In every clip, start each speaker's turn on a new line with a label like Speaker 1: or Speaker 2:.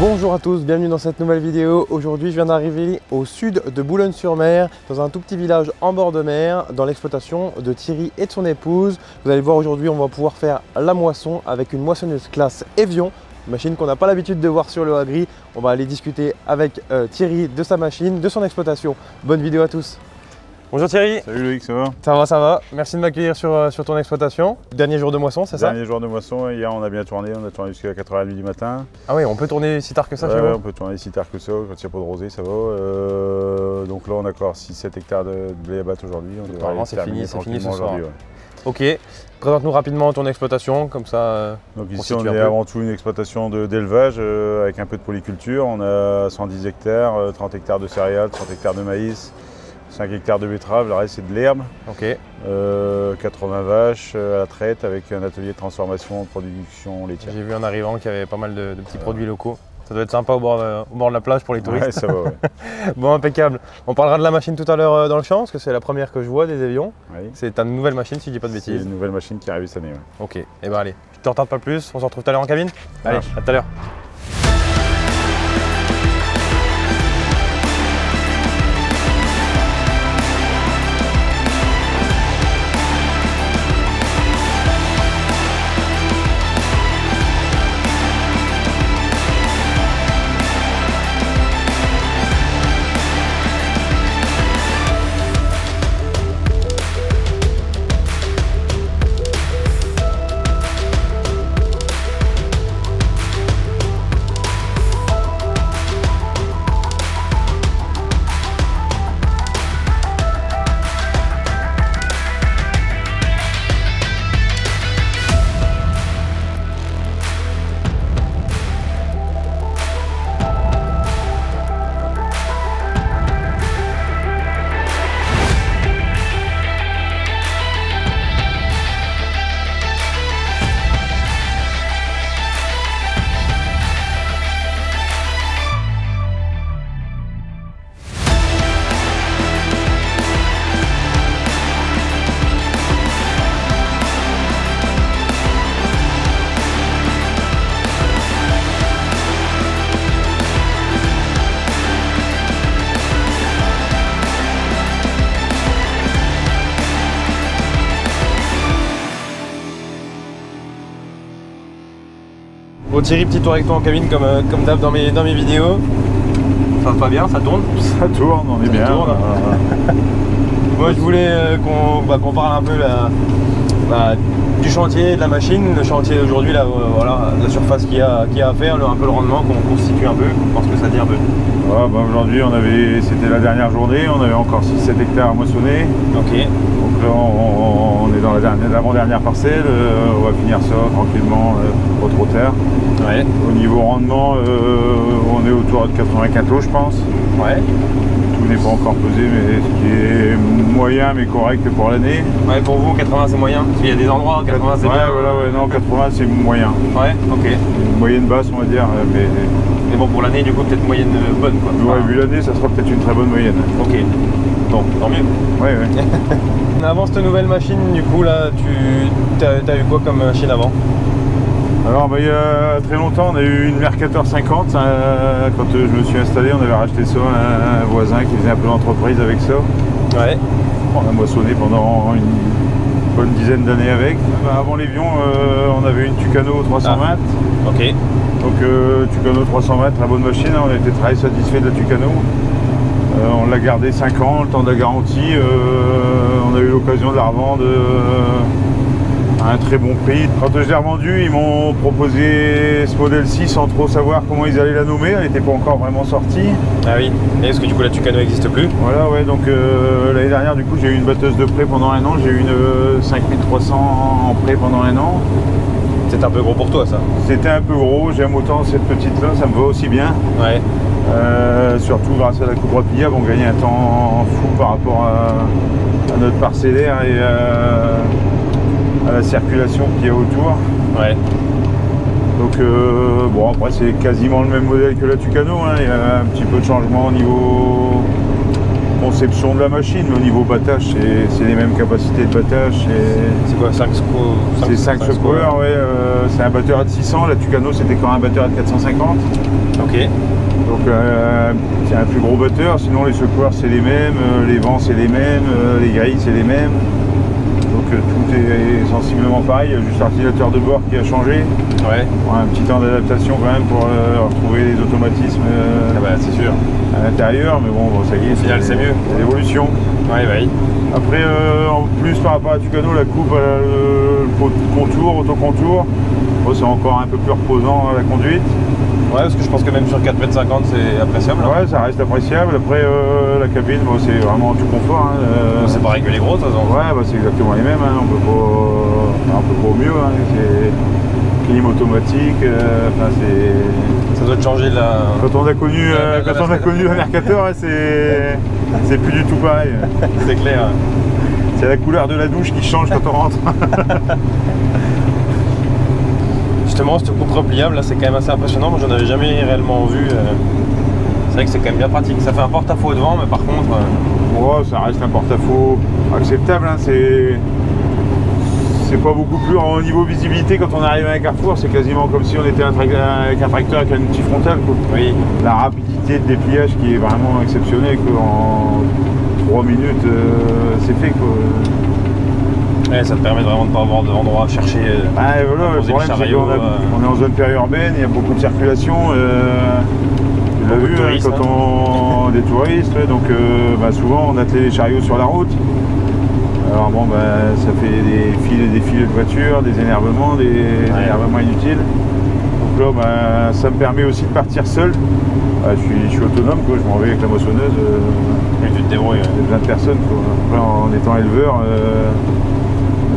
Speaker 1: Bonjour à tous, bienvenue dans cette nouvelle vidéo. Aujourd'hui je viens d'arriver au sud de Boulogne-sur-Mer, dans un tout petit village en bord de mer, dans l'exploitation de Thierry et de son épouse. Vous allez voir, aujourd'hui on va pouvoir faire la moisson avec une moissonneuse classe Evion, une machine qu'on n'a pas l'habitude de voir sur le Agri. On va aller discuter avec Thierry de sa machine, de son exploitation. Bonne vidéo à tous. Bonjour Thierry.
Speaker 2: Salut Loïc, ça va?
Speaker 1: Ça va. Merci de m'accueillir sur ton exploitation. Dernier jour de moisson, c'est ça?
Speaker 2: Dernier jour de moisson, hier on a bien tourné, on a tourné jusqu'à 4h30 du matin.
Speaker 1: Ah oui, on peut tourner si tard que ça chez vous?
Speaker 2: On peut tourner si tard que ça, quand il n'y a pas de rosée, ça va. Donc là on a encore 6-7 hectares de blé à battre aujourd'hui.
Speaker 1: Normalement c'est fini ce soir.
Speaker 2: Ouais.
Speaker 1: Ok, présente-nous rapidement ton exploitation, comme ça.
Speaker 2: Donc ici on est avant tout une exploitation d'élevage avec un peu de polyculture. On a 110 hectares, 30 hectares de céréales, 30 hectares de maïs, 5 hectares de betteraves, le reste c'est de l'herbe.
Speaker 1: Ok.
Speaker 2: 80 vaches à la traite avec un atelier de transformation de production laitière.
Speaker 1: J'ai vu en arrivant qu'il y avait pas mal de petits produits locaux. Ça doit être sympa au bord de la plage pour les touristes.
Speaker 2: Ouais, ça va, ouais.
Speaker 1: Bon, impeccable. On parlera de la machine tout à l'heure dans le champ, parce que c'est la première que je vois des Evion.
Speaker 2: Oui.
Speaker 1: C'est ta nouvelle machine, si je dis pas de bêtises.
Speaker 2: C'est une nouvelle machine qui arrive cette année. Ouais.
Speaker 1: Ok, et ben allez, je te retarde pas plus, on se retrouve tout à l'heure en cabine. Allez, à tout à l'heure. Bon Thierry, petit tour avec toi en cabine comme d'hab dans mes vidéos. Ça va pas bien, ça tourne?
Speaker 2: Ça tourne, on est bien.
Speaker 1: Moi je voulais qu'on parle un peu du chantier, de la machine. Le chantier d'aujourd'hui, voilà, la surface qu'il y a à faire, un peu le rendement qu'on constitue un peu. Je pense que ça dit un peu.
Speaker 2: Ouais, bah aujourd'hui c'était la dernière journée, on avait encore 6-7 hectares à moissonner.
Speaker 1: Ok.
Speaker 2: Donc là on est dans l'avant-dernière parcelle, on va finir ça tranquillement, pas trop tard.
Speaker 1: Ouais.
Speaker 2: Au niveau rendement, on est autour de 80 quintaux je pense.
Speaker 1: Ouais.
Speaker 2: Tout n'est pas encore pesé, mais ce qui est moyen mais correct pour l'année.
Speaker 1: Ouais, pour vous 80 c'est moyen? Parce qu'il y a des endroits où 80 c'est bien.
Speaker 2: Voilà, ouais, non 80 c'est moyen.
Speaker 1: Ouais, ok.
Speaker 2: Une moyenne basse on va dire,
Speaker 1: Mais bon, pour l'année, du coup, peut-être moyenne bonne, quoi.
Speaker 2: Ouais, vu l'année, ça sera peut-être une très bonne moyenne.
Speaker 1: Ok. Bon, tant mieux.
Speaker 2: Ouais, ouais.
Speaker 1: Avant cette nouvelle machine, du coup, là, t'as eu quoi comme machine avant?
Speaker 2: Alors, bah, il y a très longtemps, on a eu une Mercator 50. Quand je me suis installé, on avait racheté ça à un voisin qui faisait un peu d'entreprise avec ça. Ouais. On a moissonné pendant une bonne dizaine d'années avec. Avant l'Evion, on avait une Tucano 320.
Speaker 1: Ah. Ok.
Speaker 2: Donc Tucano 320, très bonne machine, on a été très satisfait de la Tucano. On l'a gardé 5 ans, le temps de la garantie. On a eu l'occasion de la revendre à un très bon prix. Quand je l'ai revendue, ils m'ont proposé ce modèle-ci sans trop savoir comment ils allaient la nommer, elle n'était pas encore vraiment sortie.
Speaker 1: Ah oui, et est-ce que du coup la Tucano n'existe plus?
Speaker 2: Voilà, ouais, donc l'année dernière, du coup, j'ai eu une batteuse de prêt pendant un an, j'ai eu une 5300 en prêt pendant un an.
Speaker 1: C'était un peu gros pour toi ça?
Speaker 2: C'était un peu gros, j'aime autant cette petite là, ça me va aussi bien.
Speaker 1: Ouais.
Speaker 2: Surtout grâce à la courbe pliable, on gagne un temps fou par rapport à notre parcellaire et à la circulation qu'il y a autour.
Speaker 1: Ouais.
Speaker 2: Donc bon, après c'est quasiment le même modèle que la Tucano, hein. Il y a un petit peu de changement au conception de la machine, mais au niveau battage, c'est les mêmes capacités de battage.
Speaker 1: C'est quoi, 5
Speaker 2: C'est 5 screwers, ouais. C'est un batteur de 600, la Tucano c'était quand même un batteur de 450.
Speaker 1: Ok.
Speaker 2: Donc c'est un plus gros batteur, sinon les secoueurs c'est les mêmes, les vents c'est les mêmes, les grilles c'est les mêmes. Donc tout est sensiblement pareil, juste l'ordinateur de bord qui a changé.
Speaker 1: Ouais.
Speaker 2: Bon, un petit temps d'adaptation quand même pour retrouver les automatismes
Speaker 1: Ah bah, c'est sûr.
Speaker 2: à l'intérieur, mais bon, ça y est,
Speaker 1: Au final, c'est mieux.
Speaker 2: C'est l'évolution.
Speaker 1: Ouais, bah oui.
Speaker 2: Après, en plus par rapport à la Tucano, la coupe, le contour, autocontour, bon, c'est encore un peu plus reposant la conduite.
Speaker 1: Ouais, parce que je pense que même sur 4,50 m c'est appréciable.
Speaker 2: Ouais, ça reste appréciable. Après, la cabine, bon, c'est vraiment tout confort. Hein.
Speaker 1: C'est pareil que les gros, de toute façon.
Speaker 2: Ouais, bah, c'est exactement les mêmes. Hein. On peut pas au mieux. Hein. C'est clim automatique.
Speaker 1: Ça doit te changer la.
Speaker 2: Quand on a connu le Mercator, hein, c'est plus du tout pareil.
Speaker 1: C'est clair.
Speaker 2: C'est la couleur de la douche qui change quand on rentre.
Speaker 1: Justement, cette coupe repliable, là, c'est quand même assez impressionnant. Moi, j'en avais jamais réellement vu. C'est vrai que c'est quand même bien pratique. Ça fait un porte-à-faux devant, mais par contre.
Speaker 2: Oh, ça reste un porte-à-faux acceptable. Hein. C'est pas beaucoup plus au niveau visibilité quand on arrive à un carrefour. C'est quasiment comme si on était avec un tracteur avec un outil frontal. Quoi.
Speaker 1: Oui.
Speaker 2: La rapidité de dépliage qui est vraiment exceptionnelle. En 3 minutes, c'est fait. Quoi.
Speaker 1: Ouais, ça te permet vraiment de ne pas avoir d'endroit à chercher.
Speaker 2: Voilà, le problème, c'est qu'on est en zone périurbaine, il y a beaucoup de circulation. On l'a vu touristes, quand on des touristes, donc souvent on attelait les chariots sur la route. Alors bon, ça fait des files et des files de voitures, des énervements, énervements inutiles. Donc là, ça me permet aussi de partir seul. Je suis autonome, quoi. Je m'en vais avec la moissonneuse.
Speaker 1: Et tu te débrouilles.
Speaker 2: J'ai besoin de personne. Quoi. Après, en étant éleveur,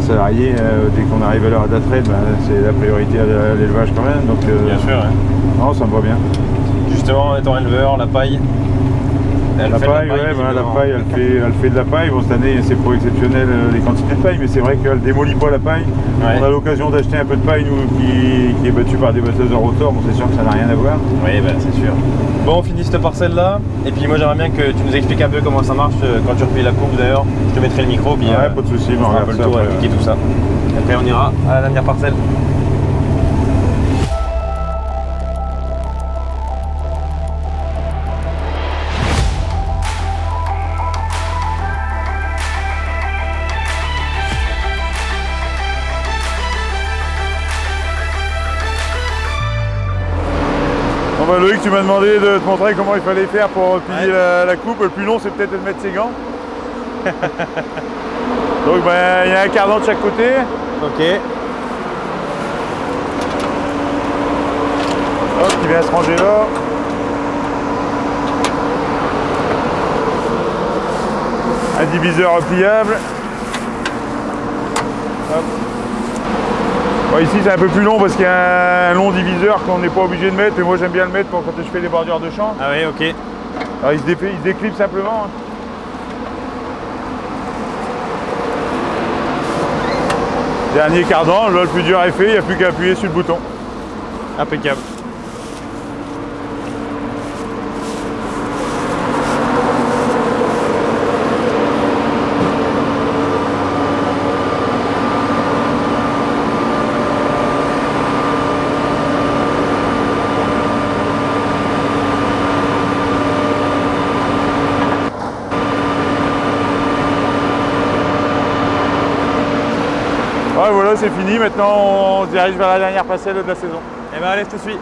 Speaker 2: salarié, dès qu'on arrive à l'heure d'attraite, c'est la priorité à l'élevage quand même. Donc,
Speaker 1: bien sûr, ouais.
Speaker 2: Non, ça me va bien.
Speaker 1: Justement, en étant éleveur, la paille.
Speaker 2: La paille, elle fait de la paille. Bon, cette année, c'est pas exceptionnel les quantités de paille, mais c'est vrai qu'elle démolit pas la paille. Ouais. On a l'occasion d'acheter un peu de paille, nous, qui est battue par des batteuses à rotor. Bon, c'est sûr que ça n'a rien à voir.
Speaker 1: Oui, c'est sûr. Bon, on finit cette parcelle-là. Et puis moi, j'aimerais bien que tu nous expliques un peu comment ça marche quand tu replies la coupe, d'ailleurs. Je te mettrai le micro, puis
Speaker 2: pas de soucis,
Speaker 1: on fera un peu le tour, appliquer tout ça. Et après, on ira à la dernière parcelle.
Speaker 2: Loïc, tu m'as demandé de te montrer comment il fallait faire pour plier la coupe. Le plus long, c'est peut-être de mettre ses gants. Donc il y a un cardan de chaque côté.
Speaker 1: Ok.
Speaker 2: Hop, qui vient se ranger là. Un diviseur pliable. Hop. Bon, ici c'est un peu plus long parce qu'il y a un long diviseur qu'on n'est pas obligé de mettre, mais moi j'aime bien le mettre quand je fais des bordures de champ.
Speaker 1: Ah oui, ok.
Speaker 2: Alors il se déclipe simplement. Dernier cardan, là le plus dur est fait, il n'y a plus qu'à appuyer sur le bouton.
Speaker 1: Impeccable.
Speaker 2: Ouais, voilà, c'est fini. Maintenant, on se dirige vers la dernière parcelle de la saison.
Speaker 1: Eh ben, allez, je te suis.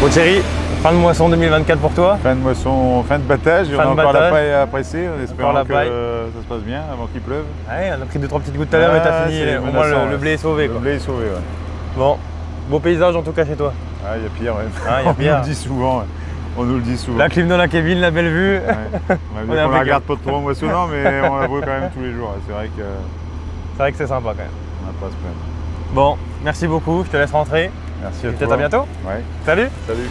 Speaker 1: Bon Thierry, fin de moisson 2024 pour toi.
Speaker 2: Fin de moisson, fin de battage, on a encore la paille à presser, en espérant que ça se passe bien avant qu'il pleuve.
Speaker 1: Ouais, on a pris 2-3 petites gouttes tout à l'heure, mais t'as fini, au moins le blé est sauvé.
Speaker 2: Le blé est sauvé, ouais.
Speaker 1: Bon, beau paysage en tout cas chez toi.
Speaker 2: Ah, il y a pire, ouais.
Speaker 1: Ah, y a pire.
Speaker 2: On nous le dit souvent. Ouais. On nous le dit souvent.
Speaker 1: La clim de la Kevin, la belle vue.
Speaker 2: Ouais. On la regarde pas trop en moissonnant, mais on la voit quand même tous les jours. C'est vrai que
Speaker 1: c'est sympa quand même.
Speaker 2: On n'a pas à se plaindre.
Speaker 1: Bon, merci beaucoup, je te laisse rentrer.
Speaker 2: Merci à toi.
Speaker 1: Peut-être à bientôt.
Speaker 2: Ouais.
Speaker 1: Salut.
Speaker 2: Salut.